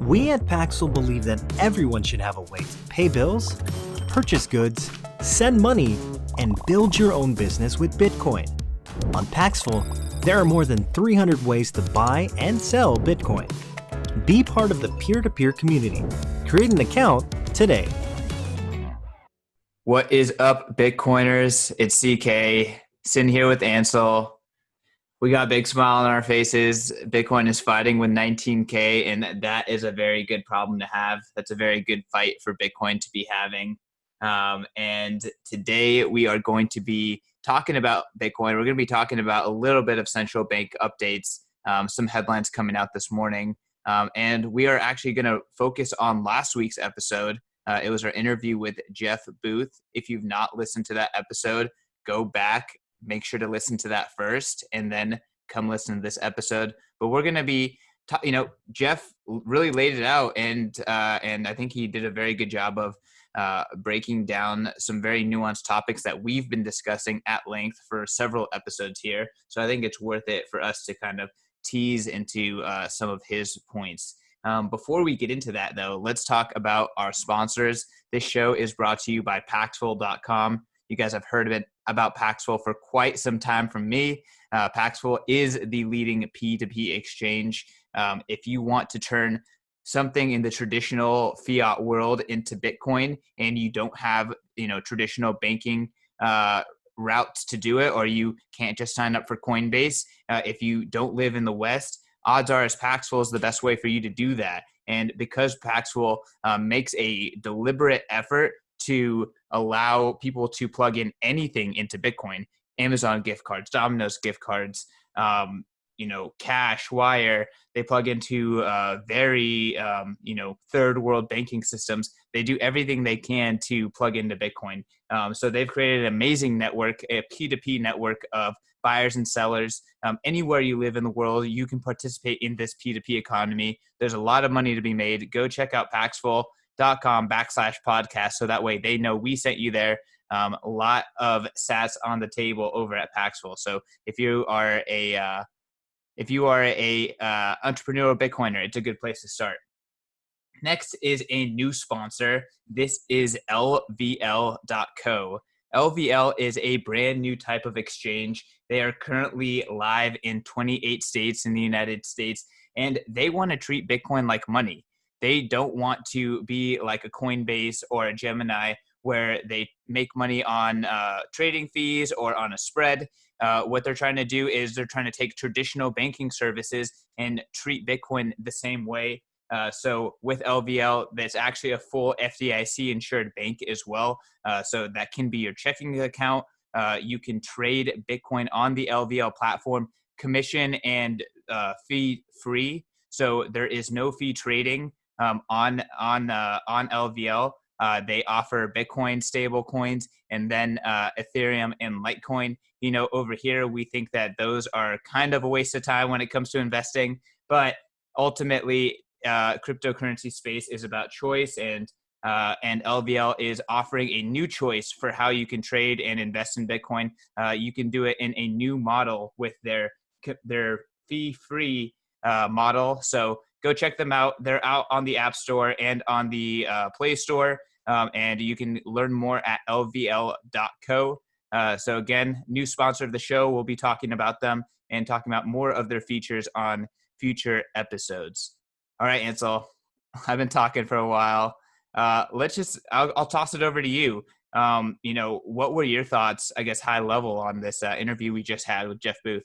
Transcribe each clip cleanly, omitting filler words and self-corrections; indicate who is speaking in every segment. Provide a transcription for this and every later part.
Speaker 1: We at Paxful believe that everyone should have a way to pay bills, purchase goods, send money, and build your own business with Bitcoin. On Paxful, there are more than 300 ways to buy and sell Bitcoin. Be part of the peer-to-peer community. Create an account today.
Speaker 2: What is up, Bitcoiners? It's CK sitting here with Ansel. We got a big smile on our faces. Bitcoin is fighting with 19K, and that is a very good problem to have. That's a very good fight for Bitcoin to be having. And today we are going to be talking about Bitcoin. We're going to be talking about a little bit of central bank updates, some headlines coming out this morning. And we are actually going to focus on last week's episode. It was our interview with Jeff Booth. If you've not listened to that episode, go back, make sure to listen to that first, and then come listen to this episode. But we're going to be, Jeff really laid it out, and I think he did a very good job of breaking down some very nuanced topics that we've been discussing at length for several episodes here. So I think it's worth it for us to kind of tease into some of his points. Before we get into that, though, let's talk about our sponsors. This show is brought to you by Paxful.com. You guys have heard of it about Paxful for quite some time from me. Paxful is the leading P2P exchange. If you want to turn something in the traditional fiat world into Bitcoin and you don't have, traditional banking routes to do it, or you can't just sign up for Coinbase, if you don't live in the West, odds are Paxful is the best way for you to do that. And because Paxful makes a deliberate effort to allow people to plug in anything into Bitcoin, Amazon gift cards, Domino's gift cards, cash, wire, they plug into very, third world banking systems. They do everything they can to plug into Bitcoin. So they've created an amazing network, a P2P network of buyers and sellers. Anywhere you live in the world, you can participate in this P2P economy. There's a lot of money to be made. Go check out Paxful.com/podcast. So that way they know we sent you there. A lot of sats on the table over at Paxful. So if you are a entrepreneurial Bitcoiner, it's a good place to start. Next is a new sponsor. This is LVL.co. LVL is a brand new type of exchange. They are currently live in 28 states in the United States, and they want to treat Bitcoin like money. They don't want to be like a Coinbase or a Gemini where they make money on trading fees or on a spread. What they're trying to do is they're trying to take traditional banking services and treat Bitcoin the same way. So with LVL, that's actually a full FDIC insured bank as well. So that can be your checking account. You can trade Bitcoin on the LVL platform, commission and fee free. So there is no fee trading on LVL. They offer Bitcoin stable coins and then Ethereum and Litecoin. Over here, we think that those are kind of a waste of time when it comes to investing, but ultimately, cryptocurrency space is about choice, and LVL is offering a new choice for how you can trade and invest in Bitcoin. You can do it in a new model with their fee-free model. So go check them out. They're out on the App Store and on the Play Store, and you can learn more at lvl.co. So again, new sponsor of the show. We'll be talking about them and talking about more of their features on future episodes. All right, Ansel, I've been talking for a while. I'll toss it over to you. What were your thoughts, I guess, high level on this interview we just had with Jeff Booth?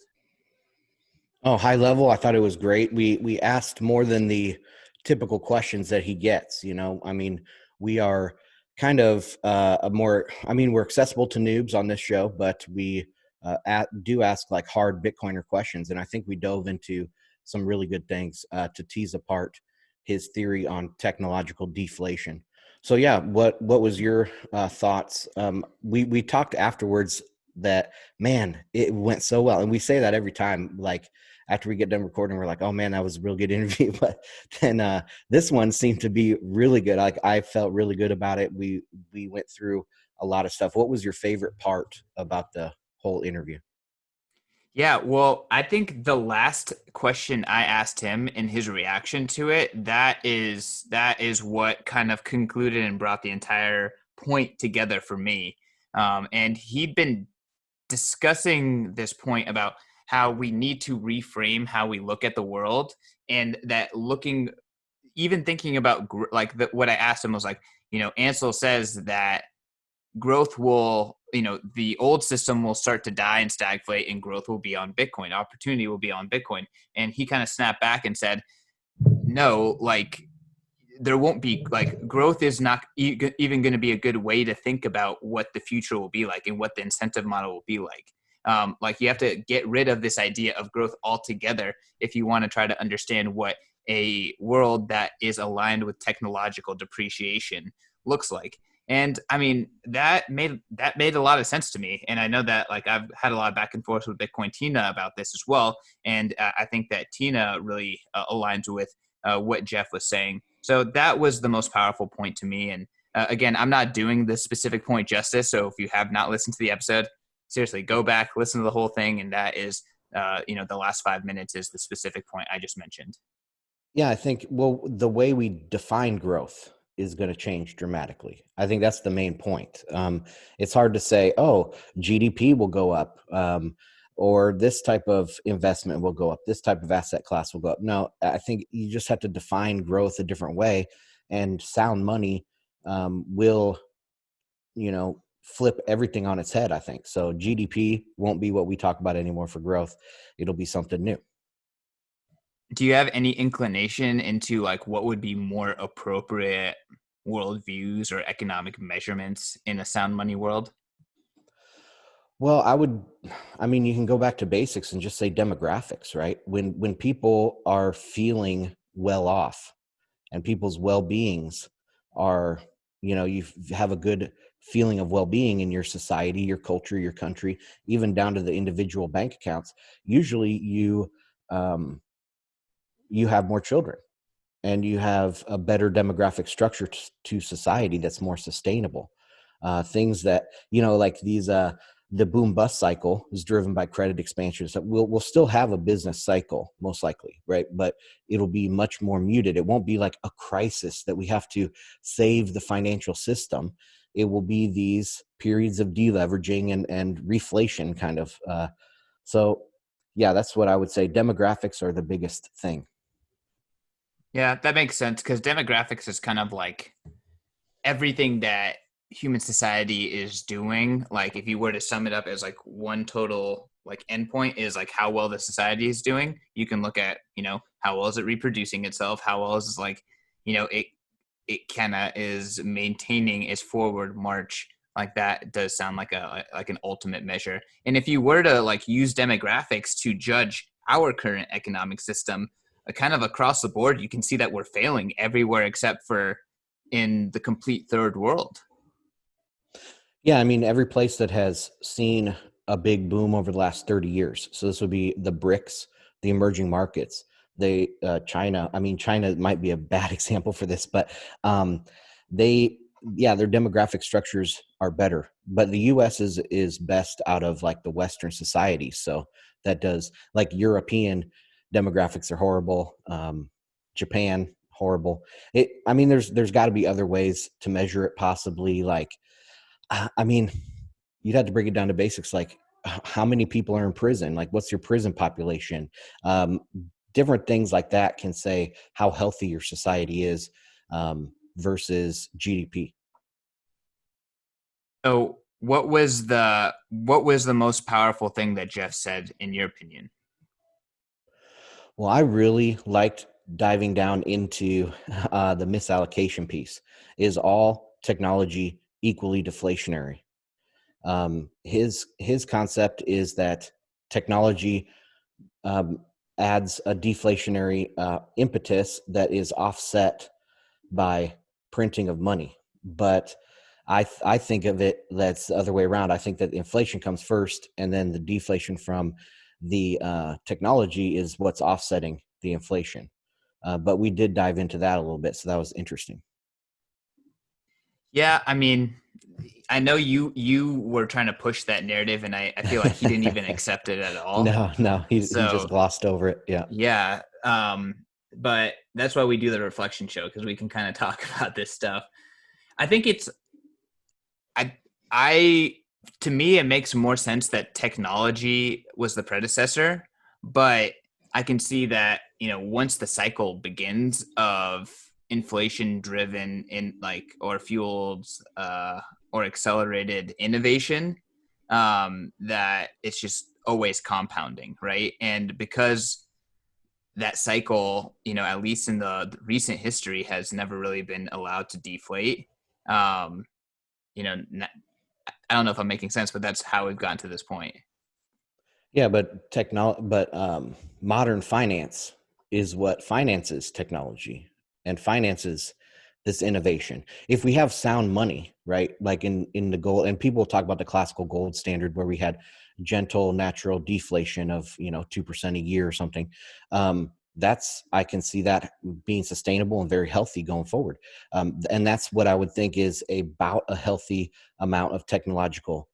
Speaker 3: Oh, high level. I thought it was great. We asked more than the typical questions that he gets. We are kind of we're accessible to noobs on this show, but we do ask like hard Bitcoiner questions. And I think we dove into some really good things to tease apart his theory on technological deflation. So yeah, what was your thoughts? We talked afterwards that, man, it went so well. And we say that every time, like after we get done recording, we're like, oh man, that was a real good interview. But then this one seemed to be really good. Like I felt really good about it. We went through a lot of stuff. What was your favorite part about the whole interview?
Speaker 2: Yeah, well, I think the last question I asked him and his reaction to it, that is what kind of concluded and brought the entire point together for me. And he'd been discussing this point about how we need to reframe how we look at the world, and that looking, even thinking about what I asked him was like, Ansel says that growth will, the old system will start to die and stagflate, and growth will be on Bitcoin. Opportunity will be on Bitcoin. And he kind of snapped back and said, no, like there won't be, like, growth is not even going to be a good way to think about what the future will be like and what the incentive model will be like. Like you have to get rid of this idea of growth altogether if you want to try to understand what a world that is aligned with technological depreciation looks like. And I mean, that made a lot of sense to me. And I know that, like, I've had a lot of back and forth with Bitcoin Tina about this as well. And I think that Tina really aligns with what Jeff was saying. So that was the most powerful point to me. And again, I'm not doing the specific point justice. So if you have not listened to the episode, seriously, go back, listen to the whole thing. And that is, the last 5 minutes is the specific point I just mentioned.
Speaker 3: Yeah, I think, well, the way we define growth is going to change dramatically. I think that's the main point. It's hard to say, oh, GDP will go up, or this type of investment will go up, this type of asset class will go up. No, I think you just have to define growth a different way, and sound money will, flip everything on its head, I think. So GDP won't be what we talk about anymore for growth. It'll be something new.
Speaker 2: Do you have any inclination into like what would be more appropriate worldviews or economic measurements in a sound money world?
Speaker 3: Well, I mean, you can go back to basics and just say demographics, right? When people are feeling well off and people's well-beings are, you have a good feeling of well-being in your society, your culture, your country, even down to the individual bank accounts. Usually um, you have more children, and you have a better demographic structure to society that's more sustainable. Things that, like the boom bust cycle is driven by credit expansion. So we'll still have a business cycle, most likely, right? But it'll be much more muted. It won't be like a crisis that we have to save the financial system. It will be these periods of deleveraging and reflation kind of. So yeah, that's what I would say. Demographics are the biggest thing.
Speaker 2: Yeah, that makes sense because demographics is kind of like everything that human society is doing. Like if you were to sum it up as like one total like endpoint is like how well the society is doing, you can look at, how well is it reproducing itself, how well is like, it kind of is maintaining its forward march. Like that does sound like an ultimate measure. And if you were to like use demographics to judge our current economic system, kind of across the board, you can see that we're failing everywhere except for in the complete third world.
Speaker 3: Yeah, I mean, every place that has seen a big boom over the last 30 years. So this would be the BRICS, the emerging markets, China. I mean, China might be a bad example for this, but they, yeah, their demographic structures are better. But the U.S. is best out of like the Western society. So that does, like, European demographics are horrible. Japan, horrible. I mean, there's got to be other ways to measure it, possibly, like, I mean, you'd have to break it down to basics, like how many people are in prison, like what's your prison population, um, different things like that can say how healthy your society is, versus GDP.
Speaker 2: So what was the most powerful thing that Jeff said in your opinion?
Speaker 3: Well, I really liked diving down into the misallocation piece. Is all technology equally deflationary? His concept is that technology um, adds a deflationary impetus that is offset by printing of money. But I think of it that's the other way around. I think that inflation comes first, and then the deflation from the technology is what's offsetting the inflation. But we did dive into that a little bit, so that was interesting.
Speaker 2: Yeah, I mean, I know you were trying to push that narrative, and I feel like he didn't even accept it at all.
Speaker 3: No, he just
Speaker 2: So
Speaker 3: glossed over it. Yeah.
Speaker 2: yeah, but that's why we do the reflection show, because we can kind of talk about this stuff. I think it's I I to me it makes more sense that technology was the predecessor, but I can see that, once the cycle begins of inflation driven in like or fueled or accelerated innovation, that it's just always compounding, right? And because that cycle, at least in the recent history, has never really been allowed to deflate. Um, you know, I don't know if I'm making sense, but that's how we've gotten to this point.
Speaker 3: Yeah, but modern finance is what finances technology and finances this innovation. If we have sound money, right, like in the gold, and people talk about the classical gold standard where we had gentle natural deflation of 2% a year or something. That's I can see that being sustainable and very healthy going forward. And that's what I would think is about a healthy amount of technological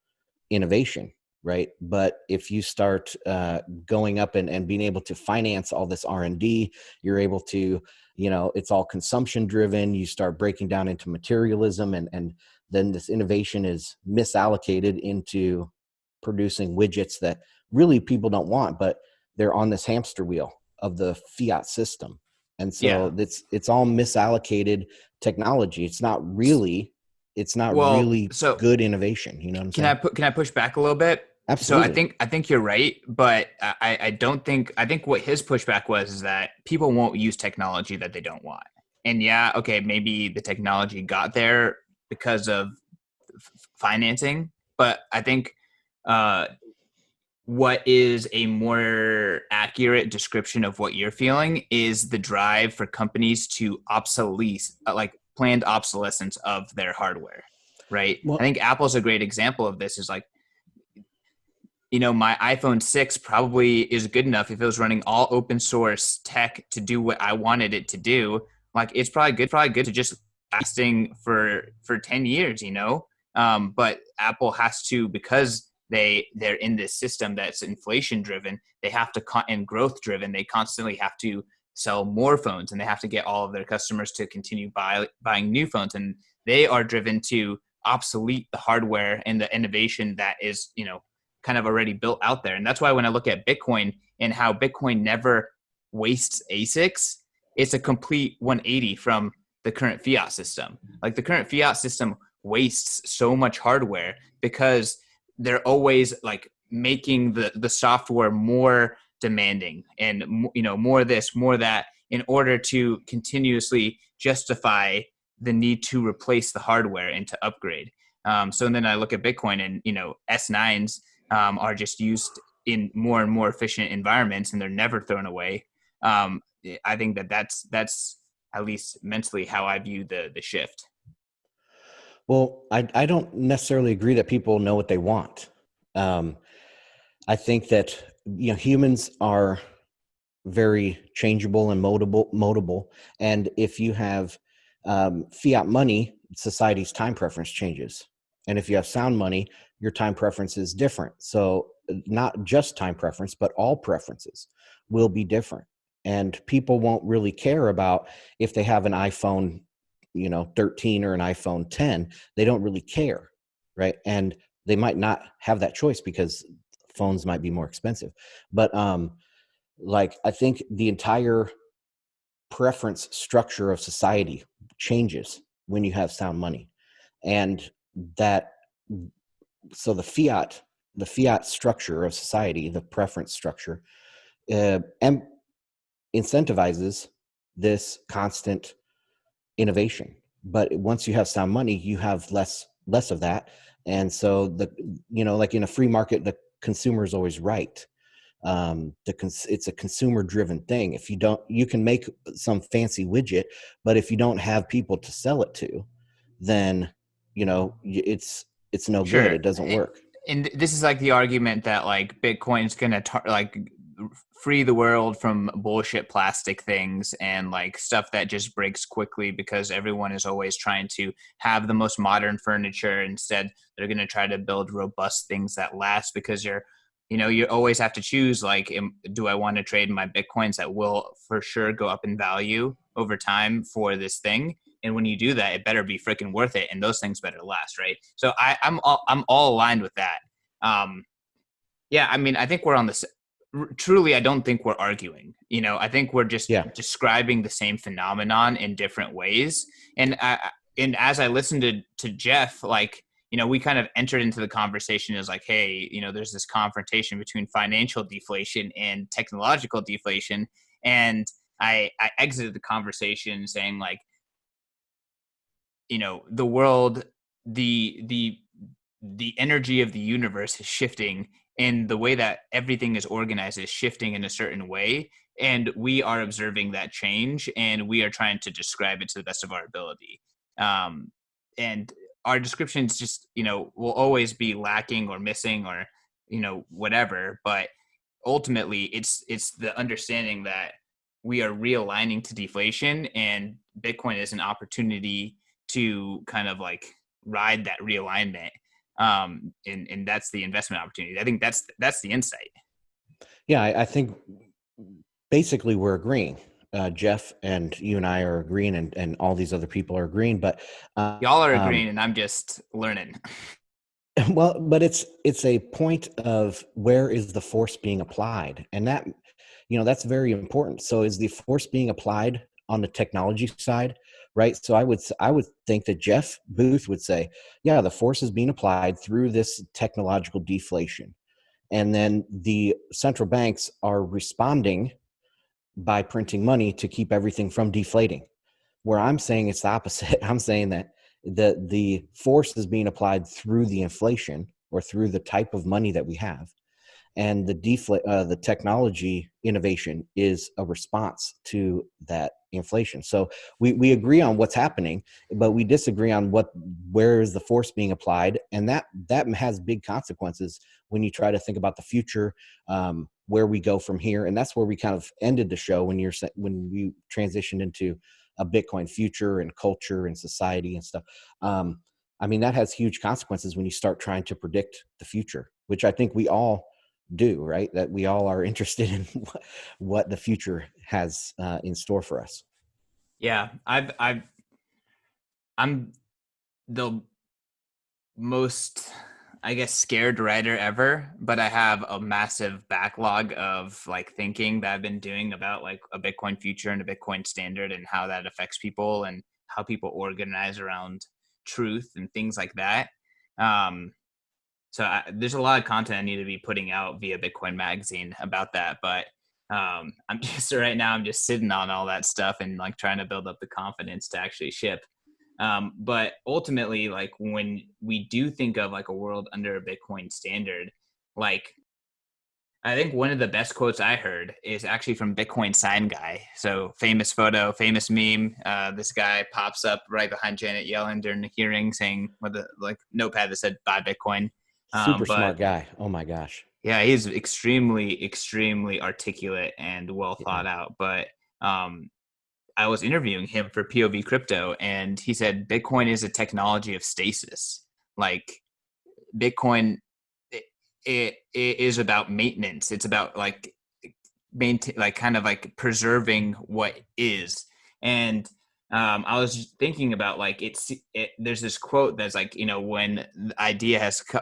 Speaker 3: innovation, right? But if you start going up and being able to finance all this R&D, you're able to, it's all consumption driven. You start breaking down into materialism, and then this innovation is misallocated into producing widgets that really people don't want, but they're on this hamster wheel of the fiat system. And
Speaker 2: Yeah.
Speaker 3: so it's all misallocated technology. It's not really
Speaker 2: So
Speaker 3: good innovation. You know what I'm saying?
Speaker 2: can I push back a little bit? So I
Speaker 3: Absolutely.
Speaker 2: think you're right, but I don't think I think what his pushback was is that people won't use technology that they don't want. And yeah, okay, maybe the technology got there because of financing, but I think uh, what is a more accurate description of what you're feeling is the drive for companies to obsolete, like planned obsolescence of their hardware, right? I
Speaker 3: Well,
Speaker 2: think Apple's a great example of this. Is like, my iPhone 6 probably is good enough if it was running all open source tech to do what I wanted it to do. Like, it's probably good to just lasting for 10 years. But Apple has to, because they're in this system that's inflation driven, they have to and growth driven, they constantly have to sell more phones, and they have to get all of their customers to continue buying new phones, and they are driven to obsolete the hardware and the innovation that is kind of already built out there. And that's why when I look at Bitcoin and how Bitcoin never wastes ASICs, it's a complete 180 from the current fiat system. Like, the current fiat system wastes so much hardware because they're always like making the software more demanding, and more this, more that, in order to continuously justify the need to replace the hardware and to upgrade. So then I look at Bitcoin, and S9s are just used in more and more efficient environments, and they're never thrown away. I think that's at least mentally how I view the shift.
Speaker 3: well, I don't necessarily agree that people know what they want. Um, I think that humans are very changeable and modable, and if you have fiat money, society's time preference changes, and if you have sound money, your time preference is different. So not just time preference, but all preferences will be different, and people won't really care about if they have an iPhone 13 or an iPhone 10. They don't really care, right? And they might not have that choice because phones might be more expensive. But like, I think the entire preference structure of society changes when you have sound money. And that so the fiat structure of society, the preference structure, uh, incentivizes this constant innovation. But once you have sound money, you have less of that. And so like in a free market, the consumer is always right. It's a consumer driven thing. If you don't, you can make some fancy widget, but if you don't have people to sell it to, then it's no good.
Speaker 2: Sure.
Speaker 3: It doesn't work.
Speaker 2: And this is like the argument that like Bitcoin's gonna like free the world from bullshit plastic things and like stuff that just breaks quickly because everyone is always trying to have the most modern furniture. Instead, they're going to try to build robust things that last because you always have to choose, like, do I want to trade my Bitcoins that will for sure go up in value over time for this thing? And when you do that, it better be freaking worth it. And those things better last. Right. So I'm all aligned with that. Yeah. I mean, I think we're on this. Truly, I don't think we're arguing. I think we're just describing the same phenomenon in different ways. And as I listened to Jeff, like, we kind of entered into the conversation as like, hey, there's this confrontation between financial deflation and technological deflation. And I exited the conversation saying like, the world, the energy of the universe is shifting, and the way that everything is organized is shifting in a certain way. And we are observing that change, and we are trying to describe it to the best of our ability. And our descriptions just, will always be lacking or missing or, whatever. But ultimately, it's the understanding that we are realigning to deflation, and Bitcoin is an opportunity to kind of like ride that realignment. And that's the investment opportunity. I think that's the insight.
Speaker 3: Yeah, I think basically we're agreeing. Jeff and you and I are agreeing, and all these other people are agreeing. But
Speaker 2: y'all are agreeing, and I'm just learning.
Speaker 3: Well, but it's a point of where is the force being applied, and that that's very important. So, is the force being applied on the technology side, right? So, I would think that Jeff Booth would say, yeah, the force is being applied through this technological deflation, and then the central banks are responding by printing money to keep everything from deflating. Where I'm saying it's the opposite. I'm saying that the force is being applied through the inflation or through the type of money that we have, and the technology innovation is a response to that inflation. So we agree on what's happening, but we disagree on where is the force being applied, and that has big consequences when you try to think about the future, where we go from here. And that's where we kind of ended the show when we transitioned into a Bitcoin future and culture and society and stuff. I mean, that has huge consequences when you start trying to predict the future, which I think we all do, right? That we all are interested in what the future has in store for us.
Speaker 2: Yeah, I'm the most, I guess, scared writer ever, but I have a massive backlog of like thinking that I've been doing about like a Bitcoin future and a Bitcoin standard and how that affects people and how people organize around truth and things like that. So there's a lot of content I need to be putting out via Bitcoin Magazine about that. But I'm just right now, I'm just sitting on all that stuff and like trying to build up the confidence to actually ship. But ultimately, like when we do think of like a world under a Bitcoin standard, like I think one of the best quotes I heard is actually from Bitcoin Sign Guy. So famous photo, famous meme. This guy pops up right behind Janet Yellen during the hearing saying with a like notepad that said "Buy Bitcoin."
Speaker 3: Super smart guy. Oh my gosh.
Speaker 2: Yeah, he's extremely, extremely articulate and well thought out. But I was interviewing him for POV Crypto, and he said Bitcoin is a technology of stasis. Like Bitcoin, it is about maintenance. It's about like maintain, like kind of like preserving what is. And I was thinking about like there's this quote that's like, when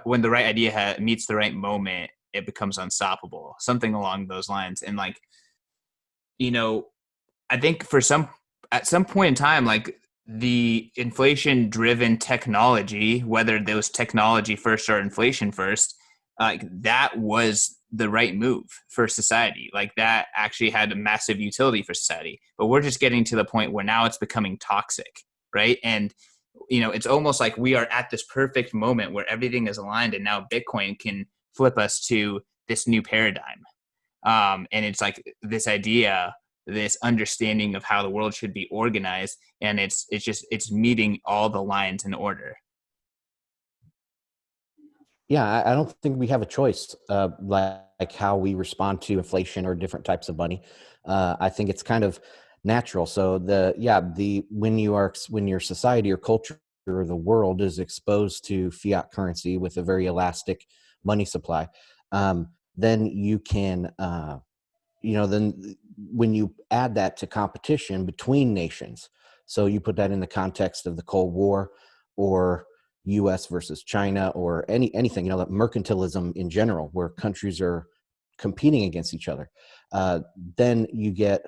Speaker 2: when the right idea meets the right moment, it becomes unstoppable, something along those lines. And like, I think at some point in time, like the inflation driven technology, whether those technology first or inflation first, like that was the right move for society. Like that actually had a massive utility for society. But we're just getting to the point where now it's becoming toxic, right? And it's almost like we are at this perfect moment where everything is aligned, and now Bitcoin can flip us to this new paradigm. And it's like this idea, this understanding of how the world should be organized, and it's meeting all the lines in order.
Speaker 3: Yeah, I don't think we have a choice, like how we respond to inflation or different types of money. I think it's kind of natural. So when your society or culture or the world is exposed to fiat currency with a very elastic money supply, then you can then when you add that to competition between nations, so you put that in the context of the Cold War or US versus China or anything, that mercantilism in general, where countries are competing against each other, then you get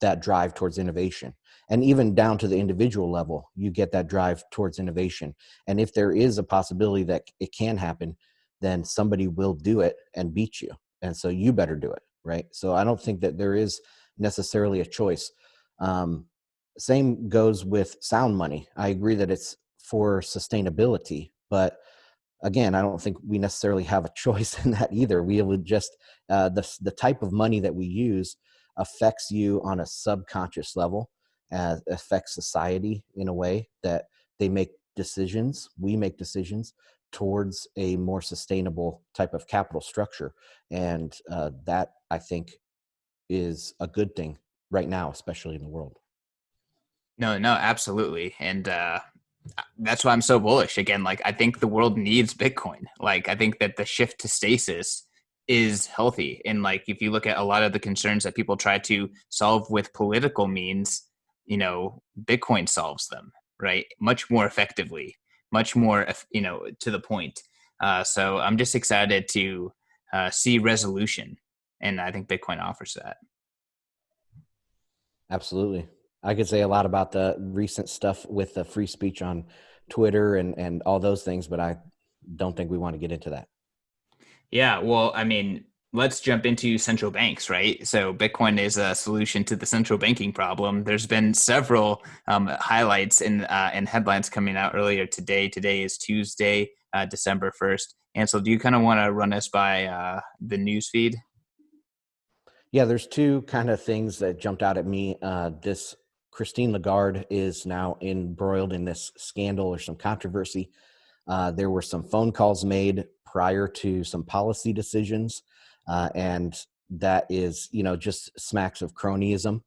Speaker 3: that drive towards innovation. And even down to the individual level, you get that drive towards innovation. And if there is a possibility that it can happen, then somebody will do it and beat you. And so you better do it, right? So I don't think that there is necessarily a choice. Um, Same goes with sound money. I agree that it's for sustainability, but again, I don't think we necessarily have a choice in that either. We would just the type of money that we use affects you on a subconscious level, affects society in a way that they make decisions. We make decisions towards a more sustainable type of capital structure, and that I think is a good thing right now, especially in the world.
Speaker 2: No, absolutely. And that's why I'm so bullish. Again, like I think the world needs Bitcoin. Like I think that the shift to stasis is healthy. And like if you look at a lot of the concerns that people try to solve with political means, Bitcoin solves them, right? Much more effectively, much more, to the point. So I'm just excited to see resolution. And I think Bitcoin offers that.
Speaker 3: Absolutely. I could say a lot about the recent stuff with the free speech on Twitter and all those things, but I don't think we want to get into that.
Speaker 2: Yeah, well, I mean, let's jump into central banks, right? So Bitcoin is a solution to the central banking problem. There's been several highlights and headlines coming out earlier today. Today is Tuesday, December 1st. Ansel, do you kind of want to run us by the news feed?
Speaker 3: Yeah, there's two kind of things that jumped out at me. This Christine Lagarde is now embroiled in this scandal or some controversy. There were some phone calls made prior to some policy decisions, and that is, just smacks of cronyism.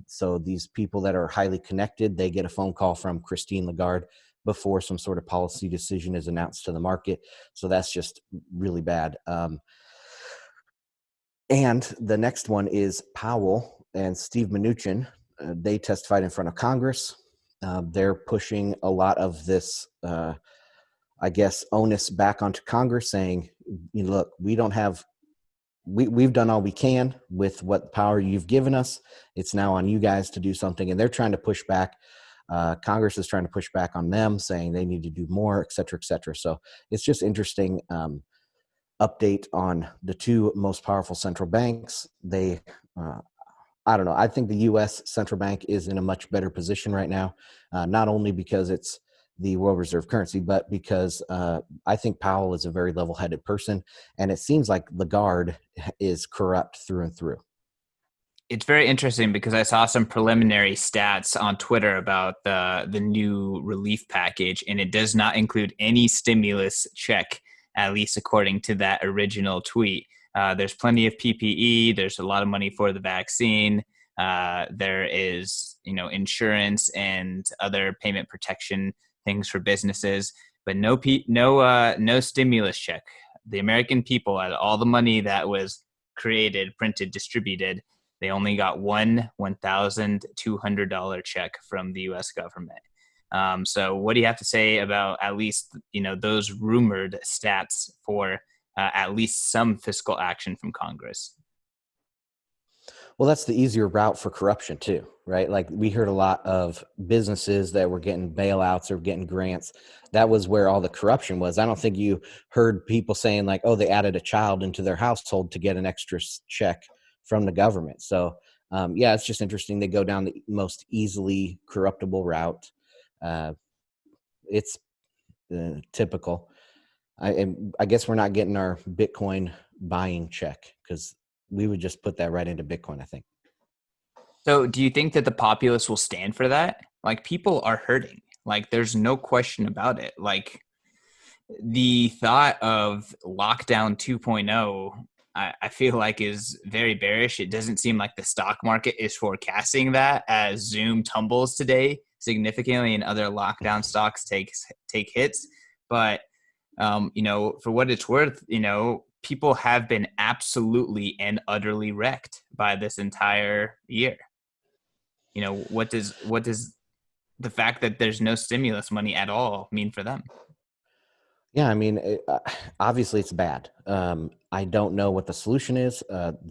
Speaker 3: So these people that are highly connected, they get a phone call from Christine Lagarde before some sort of policy decision is announced to the market. So that's just really bad. And the next one is Powell and Steve Mnuchin. They testified in front of Congress. They're pushing a lot of this, I guess, onus back onto Congress, saying, look, we've done all we can with what power you've given us. It's now on you guys to do something. And they're trying to push back. Congress is trying to push back on them, saying they need to do more, et cetera, et cetera. So it's just interesting. Update on the two most powerful central banks. I don't know. I think the U.S. central bank is in a much better position right now, not only because it's the world reserve currency, but because I think Powell is a very level-headed person, and it seems like Lagarde is corrupt through and through.
Speaker 2: It's very interesting because I saw some preliminary stats on Twitter about the new relief package, and it does not include any stimulus check, at least according to that original tweet. There's plenty of PPE. There's a lot of money for the vaccine. There is, insurance and other payment protection things for businesses, but no stimulus check. The American people had all the money that was created, printed, distributed. They only got one $1,200 check from the U.S. government. So what do you have to say about at least, those rumored stats for at least some fiscal action from Congress?
Speaker 3: Well, that's the easier route for corruption too, right? Like we heard a lot of businesses that were getting bailouts or getting grants. That was where all the corruption was. I don't think you heard people saying like, oh, they added a child into their household to get an extra check from the government. So yeah, it's just interesting. They go down the most easily corruptible route. It's typical. I guess we're not getting our Bitcoin buying check because we would just put that right into Bitcoin, I think.
Speaker 2: So do you think that the populace will stand for that? Like people are hurting. Like there's no question about it. Like the thought of lockdown 2.0, I feel like is very bearish. It doesn't seem like the stock market is forecasting that, as Zoom tumbles today significantly and other lockdown stocks take hits. But for what it's worth, people have been absolutely and utterly wrecked by this entire year. What does the fact that there's no stimulus money at all mean for them?
Speaker 3: Yeah, I mean, obviously it's bad. I don't know what the solution is.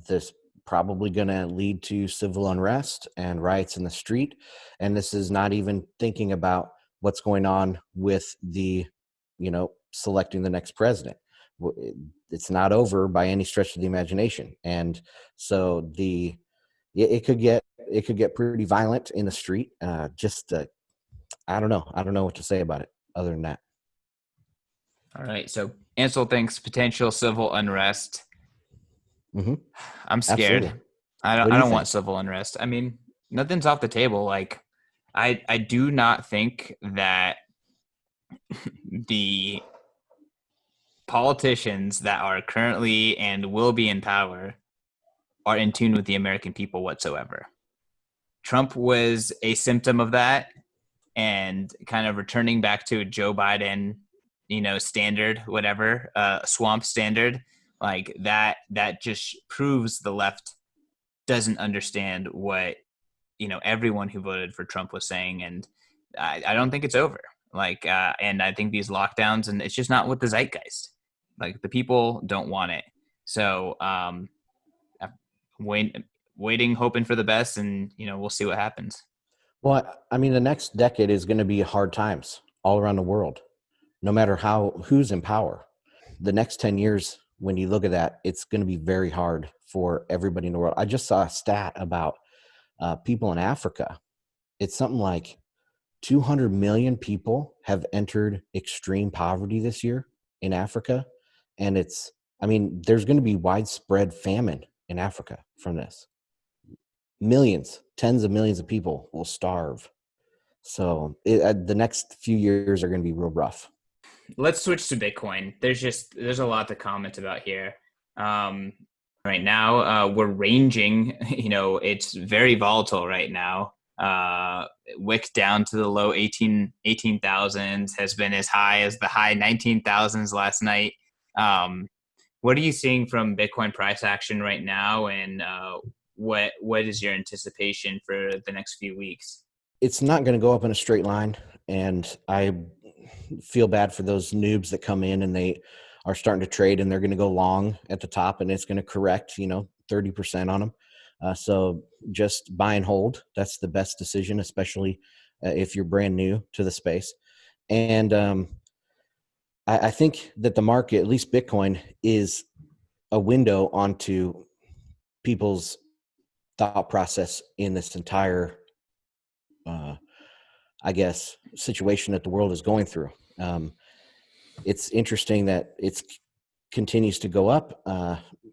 Speaker 3: This probably going to lead to civil unrest and riots in the street. And this is not even thinking about what's going on with the, selecting the next president. It's not over by any stretch of the imagination. And so it could get pretty violent in the street. I don't know. I don't know what to say about it other than that.
Speaker 2: All right. So Ansel thinks potential civil unrest.
Speaker 3: Mm-hmm.
Speaker 2: I'm scared.
Speaker 3: Absolutely.
Speaker 2: I don't want civil unrest. I mean, nothing's off the table. Like, I do not think that the politicians that are currently and will be in power are in tune with the American people whatsoever. Trump was a symptom of that, and kind of returning back to a Joe Biden, standard, whatever, swamp standard, like that just proves the left doesn't understand what, everyone who voted for Trump was saying. And I don't think it's over. Like, and I think these lockdowns, and it's just not with the zeitgeist. Like, the people don't want it. So, waiting, hoping for the best, and, we'll see what happens.
Speaker 3: Well, I mean, the next decade is going to be hard times all around the world, no matter who's in power. The next 10 years, when you look at that, it's going to be very hard for everybody in the world. I just saw a stat about people in Africa. It's something like 200 million people have entered extreme poverty this year in Africa. And there's going to be widespread famine in Africa from this. Millions, tens of millions of people will starve. So the next few years are going to be real rough.
Speaker 2: Let's switch to Bitcoin. There's a lot to comment about here. Right now, we're ranging. It's very volatile right now. Wick down to the low 18,000s, has been as high as the high 19,000s last night. What are you seeing from Bitcoin price action right now, and what is your anticipation for the next few weeks?
Speaker 3: It's not going to go up in a straight line, and I feel bad for those noobs that come in and they are starting to trade and they're going to go long at the top, and it's going to correct 30% on them. So just buy and hold. That's the best decision, especially if you're brand new to the space. And I think that the market, at least Bitcoin, is a window onto people's thought process in this entire situation that the world is going through. It's interesting that it continues to go up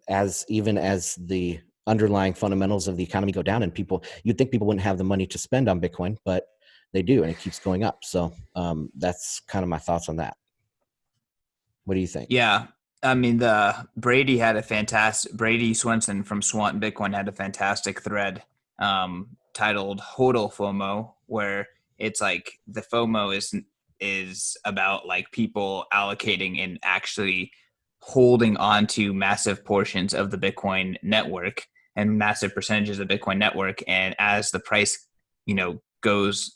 Speaker 3: as the underlying fundamentals of the economy go down, and you'd think people wouldn't have the money to spend on Bitcoin, but they do, and it keeps going up. So that's kind of my thoughts on that. What do you think?
Speaker 2: Yeah. I mean, Brady Swenson from Swant Bitcoin had a fantastic thread titled "Hodl FOMO," where it's like the FOMO is about like people allocating and actually holding on to massive portions of the Bitcoin network and massive percentages of the Bitcoin network. And as the price, goes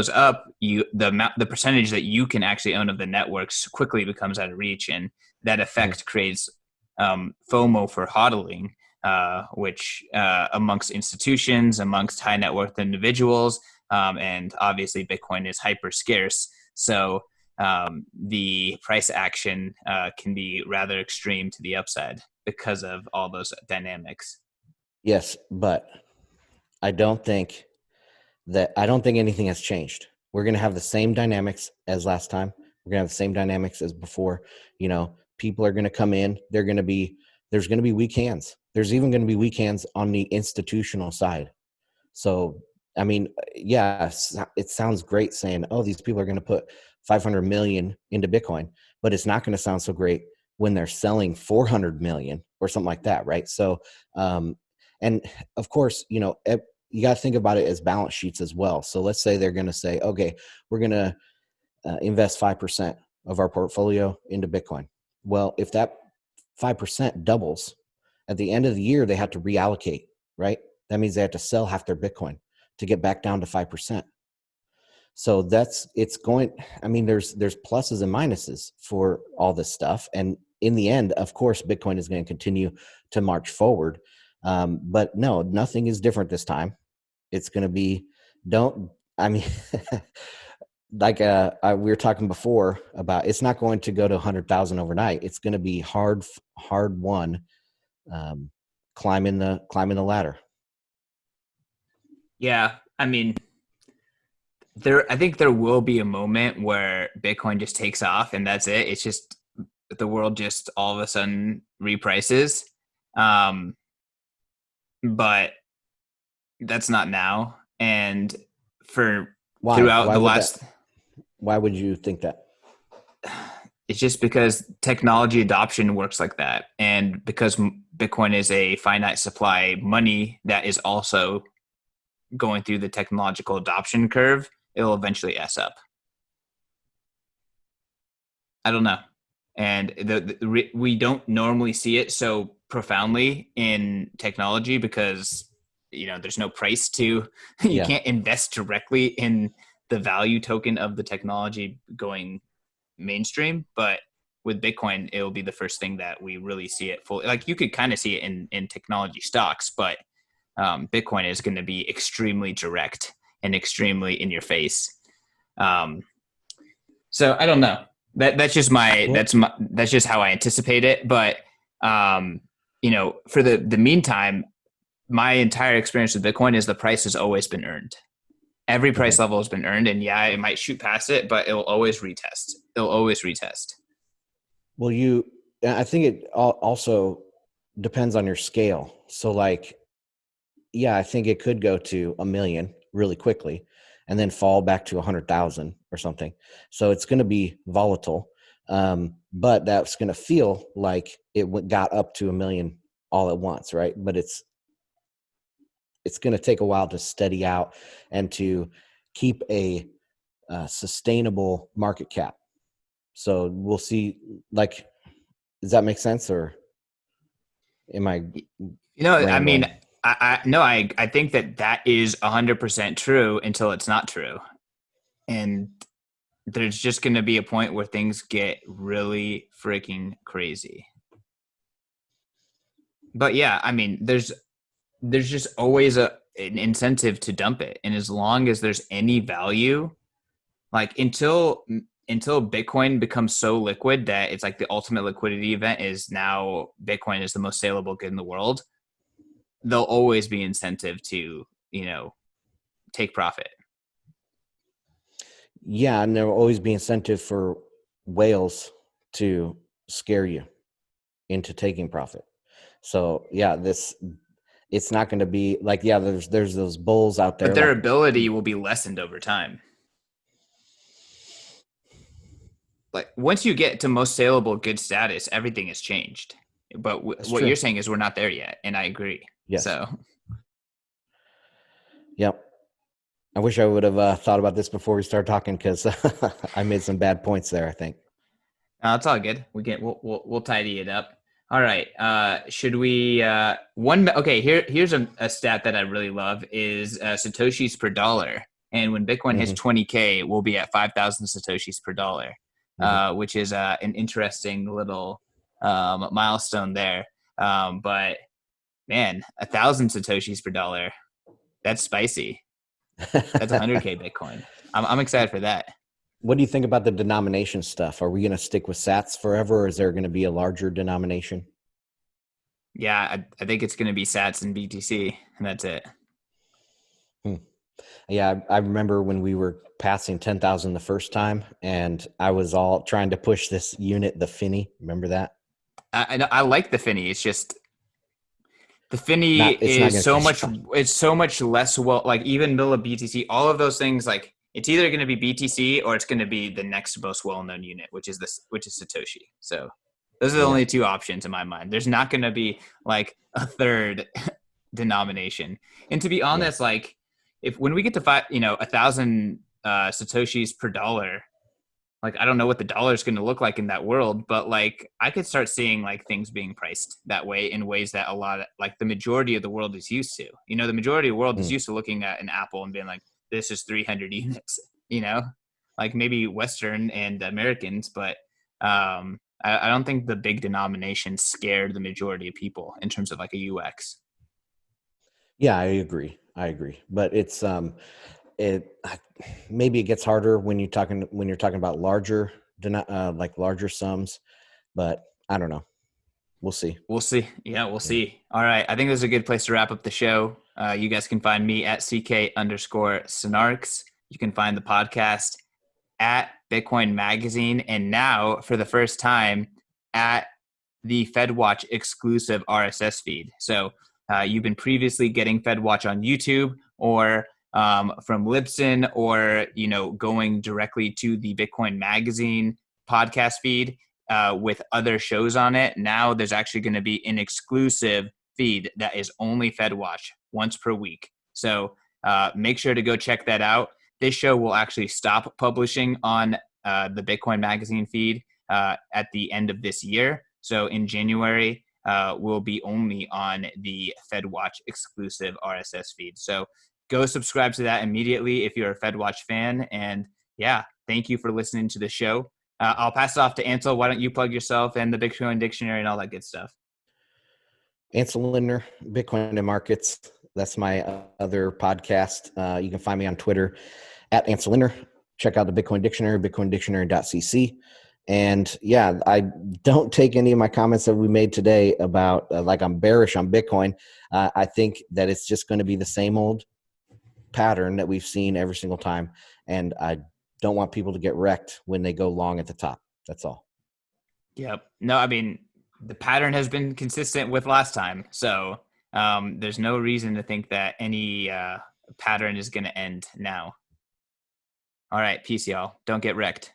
Speaker 2: up, the percentage that you can actually own of the networks quickly becomes out of reach, and that effect creates FOMO for hodling, which amongst institutions, amongst high net worth individuals, and obviously Bitcoin is hyper scarce, so the price action can be rather extreme to the upside because of all those dynamics.
Speaker 3: Yes, but I don't think anything has changed. We're going to have the same dynamics as last time. We're going to have the same dynamics as before. People are going to come in. There's going to be weak hands. There's even going to be weak hands on the institutional side. So I mean, yeah, it sounds great saying, "Oh, these people are going to put 500 million into Bitcoin," but it's not going to sound so great when they're selling 400 million or something like that, right? So, and of course, you know, you got to think about it as balance sheets as well. So let's say they're going to say, "Okay, we're going to invest 5% of our portfolio into Bitcoin." Well, if that 5% doubles at the end of the year, they have to reallocate, right? That means they have to sell half their Bitcoin to get back down to 5%. So it's going, I mean, there's pluses and minuses for all this stuff. And in the end, of course, Bitcoin is going to continue to march forward. But no, nothing is different this time. It's going to be, I mean, like we were talking before about, it's not going to go to 100,000 overnight. It's going to be hard won, climbing the ladder.
Speaker 2: Yeah, I mean, I think there will be a moment where Bitcoin just takes off and that's it. It's just the world just all of a sudden reprices. Um, but that's not now. And for
Speaker 3: Why?
Speaker 2: throughout the last,
Speaker 3: Why would you think that?
Speaker 2: it's just because technology adoption works like that. And because Bitcoin is a finite supply money that is also going through the technological adoption curve, it'll eventually S up. I don't know. And we don't normally see it so profoundly in technology because, you know, there's no price to, you can't invest directly in the value token of the technology going mainstream. But with Bitcoin, it'll be the first thing that we really see it fully. Like you could kind of see it in technology stocks, but Bitcoin is going to be extremely direct and extremely in your face. So I don't know. That's just that's just how I anticipate it. But you know, for the meantime, my entire experience with Bitcoin is the price has always been earned. Every price level has been earned, and yeah, it might shoot past it, but it'll always retest. It'll always retest.
Speaker 3: Well, I think it also depends on your scale. So like, yeah, I think it could go to 1 million really quickly and then fall back to 100,000 or something. So it's going to be volatile. But that's going to feel like it got up to 1 million all at once, right? But it's going to take a while to steady out and to keep a sustainable market cap. So we'll see, like, does that make sense, or am I
Speaker 2: I
Speaker 3: rambling?
Speaker 2: mean, I think that is 100% true until it's not true. And there's just going to be a point where things get really freaking crazy. But yeah, I mean, there's just always an incentive to dump it. And as long as there's any value, like until Bitcoin becomes so liquid that it's like the ultimate liquidity event is now Bitcoin is the most saleable good in the world, there'll always be incentive to, you know, take profit.
Speaker 3: Yeah, and there will always be incentive for whales to scare you into taking profit. So yeah, it's not going to be like, yeah, there's those bulls out there,
Speaker 2: But their
Speaker 3: like,
Speaker 2: ability will be lessened over time. Like once you get to most saleable good status, everything has changed. But what
Speaker 3: true.
Speaker 2: you're saying is we're not there yet, and I agree.
Speaker 3: Yes.
Speaker 2: So,
Speaker 3: Yep. I wish I would have thought about this before we started talking, because I made some bad points there, I think.
Speaker 2: it's all good. We'll tidy it up. All right. Should we okay, here's a stat that I really love is satoshis per dollar. And when Bitcoin hits 20K, we'll be at 5,000 satoshis per dollar, which is an interesting little milestone there. But man, 1,000 satoshis per dollar, that's spicy. That's 100K Bitcoin. I'm excited for that.
Speaker 3: What do you think about the denomination stuff? Are we going to stick with sats forever, or is there going to be a larger denomination?
Speaker 2: Yeah, I think it's going to be sats and BTC, and that's it.
Speaker 3: Yeah, I remember when we were passing 10,000 the first time, and I was all trying to push this unit, the Finny. Remember that?
Speaker 2: I like the Finny. It's just The Finny
Speaker 3: It's not
Speaker 2: is
Speaker 3: going to
Speaker 2: so
Speaker 3: catch
Speaker 2: much.
Speaker 3: up.
Speaker 2: It's so much less well. Like even Milla BTC, all of those things. Like it's either going to be BTC or it's going to be the next most well-known unit, which is Satoshi. So those are the only two options in my mind. There's not going to be like a third denomination. And to be honest, like if when we get to 1,000 Satoshis per dollar, like I don't know what the dollar is going to look like in that world, but like I could start seeing like things being priced that way in ways that a lot of like the majority of the world is used to. The majority of the world is used to looking at an Apple and being like, this is 300 units, like maybe Western and Americans, but I don't think the big denomination scared the majority of people in terms of like a UX.
Speaker 3: Yeah, I agree. But it's maybe it gets harder when you're talking about larger sums, but I don't know. We'll see.
Speaker 2: Yeah, we'll see. All right. I think this is a good place to wrap up the show. You guys can find me at CK_Snarks. You can find the podcast at Bitcoin Magazine. And now for the first time at the FedWatch exclusive RSS feed. So you've been previously getting FedWatch on YouTube or from Libsyn or, going directly to the Bitcoin Magazine podcast feed with other shows on it. Now there's actually going to be an exclusive feed that is only FedWatch once per week. So make sure to go check that out. This show will actually stop publishing on the Bitcoin Magazine feed at the end of this year. So in January, we'll be only on the FedWatch exclusive RSS feed. So go subscribe to that immediately if you're a FedWatch fan. And yeah, thank you for listening to the show. I'll pass it off to Ansel. Why don't you plug yourself and the Bitcoin Dictionary and all that good stuff?
Speaker 3: Ansel Lindner, Bitcoin and Markets. That's my other podcast. You can find me on Twitter at Ansel Lindner. Check out the Bitcoin Dictionary, bitcoindictionary.cc. And yeah, I don't take any of my comments that we made today about like I'm bearish on Bitcoin. I think that it's just going to be the same old pattern that we've seen every single time. And I don't want people to get wrecked when they go long at the top. That's all.
Speaker 2: Yep. No, I mean, the pattern has been consistent with last time. So there's no reason to think that any pattern is going to end now. All right. Peace, y'all. Don't get wrecked.